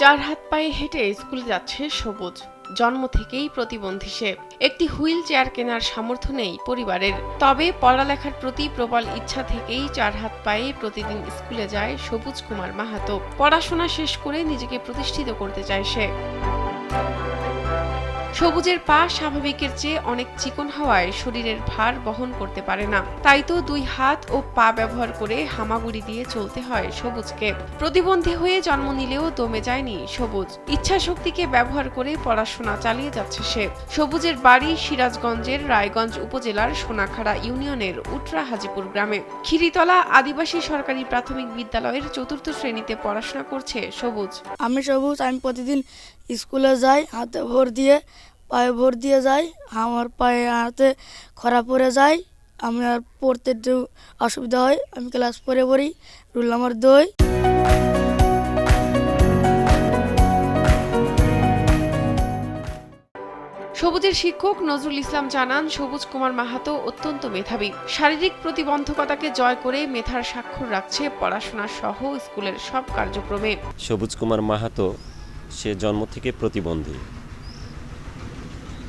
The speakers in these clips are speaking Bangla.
চার হাত পায়ে হেঁটে স্কুলে যাচ্ছে সবুজ। জন্ম থেকেই প্রতিবন্ধী সে। একটি হুইল চেয়ার কেনার সামর্থ্য নেই পরিবারের। তবে পড়ালেখার প্রতি প্রবল ইচ্ছা থেকেই চার হাত পায়ে প্রতিদিন স্কুলে যায় সবুজ কুমার মাহাতো। পড়াশোনা শেষ করে নিজেকে প্রতিষ্ঠিত করতে চায় সে। সবুজের পা স্বাভাবিকের চেয়ে অনেক চিকন হওয়ায় শরীরের ভার বহন করতে পারে না। তাই তো দুই হাত ও পা ব্যবহার করে হামাগুড়ি দিয়ে চলতে হয় সবুজকে। প্রতিবন্ধী হয়ে জন্ম নিলেও দমে যায়নি সবুজ। ইচ্ছা শক্তিকে ব্যবহার করে পড়াশোনা চালিয়ে যাচ্ছে সে। সবুজের বাড়ি সিরাজগঞ্জের রায়গঞ্জ উপজেলার সোনাখাড়া ইউনিয়নের উটরা হাজিপুর গ্রামে। খিরিতলা আদিবাসী সরকারি প্রাথমিক বিদ্যালয়ের ৪র্থ শ্রেণীতে পড়াশোনা করছে সবুজ। আমি প্রতিদিন স্কুলে যাই, হাতে ভর দিয়ে পায়ে ভর দিয়ে যাই। আমার পায়ে হাতে খরা পড়ে যায়, আমি আর পড়তে একটু অসুবিধা হয়। আমি ক্লাস 4-এ পড়ি, রোল নাম্বার 2। সবুজের শিক্ষক নজরুল ইসলাম জানান, সবুজ কুমার মাহাতো অত্যন্ত মেধাবী। শারীরিক প্রতিবন্ধকতাকে জয় করে মেধার স্বাক্ষর রাখছে পড়াশোনা সহ স্কুলের সব কার্যক্রমে। সবুজ কুমার মাহাতো সে জন্ম থেকে প্রতিবন্ধী।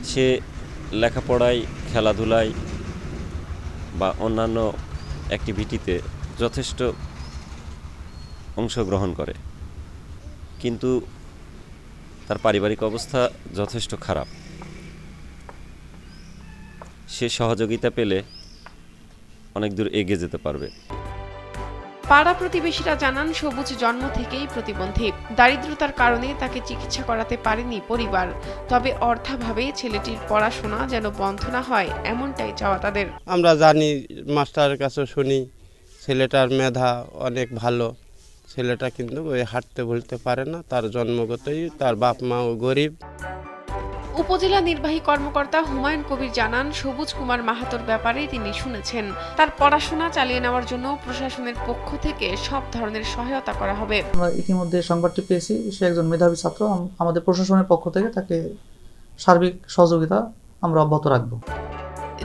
সে লেখাপড়ায়, খেলাধুলায় বা অন্যান্য অ্যাক্টিভিটিতে যথেষ্ট অংশগ্রহণ করে, কিন্তু তার পারিবারিক অবস্থা যথেষ্ট খারাপ। সে সহযোগিতা পেলে অনেক দূর এগিয়ে যেতে পারবে। পাড়া প্রতিবেশীরা জানান, সবুজ জন্ম থেকেই প্রতিবন্ধী। দারিদ্রতার কারণে তাকে চিকিৎসা করাতে পারেনি পরিবার। তবে অর্থাভাবে ছেলেটির পড়াশোনা যেন বন্ধ না হয়, এমনটাই চাওয়া তাদের। আমরা জানি, মাস্টারের কাছে শুনি ছেলেটার মেধা অনেক ভালো। ছেলেটা কিন্তু ওই হাঁটতে বলতে পারে না, তার জন্মগতই, তার বাপ মাও গরিব। উপজেলা নির্বাহী কর্মকর্তা হুমায়ুন কবির জানান, সবুজ কুমার মাহাতোর ব্যাপারে তিনি শুনেছেন। তার পড়াশোনা চালিয়ে নেওয়ার জন্য প্রশাসনের পক্ষ থেকে সব ধরনের সহায়তা করা হবে। আমরা ইতিমধ্যে সংবাদটি পেয়েছি, সে একজন মেধাবী ছাত্র। আমাদের প্রশাসনের পক্ষ থেকে তাকে সার্বিক সহযোগিতা আমরা অব্যাহত রাখব।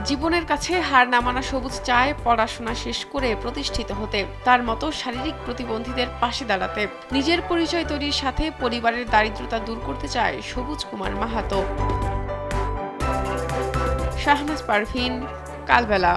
জীবনের কাছে হার না মানা সবুজ চায় পড়াশোনা শেষ করে প্রতিষ্ঠিত হতে, তার মতো শারীরিক প্রতিবন্ধীদের পাশে দাঁড়াতে। নিজের পরিচয় তৈরির সাথে পরিবারের দারিদ্রতা দূর করতে চায় সবুজ কুমার মাহাতো। শাহনাজ পারভিন, কালবেলা।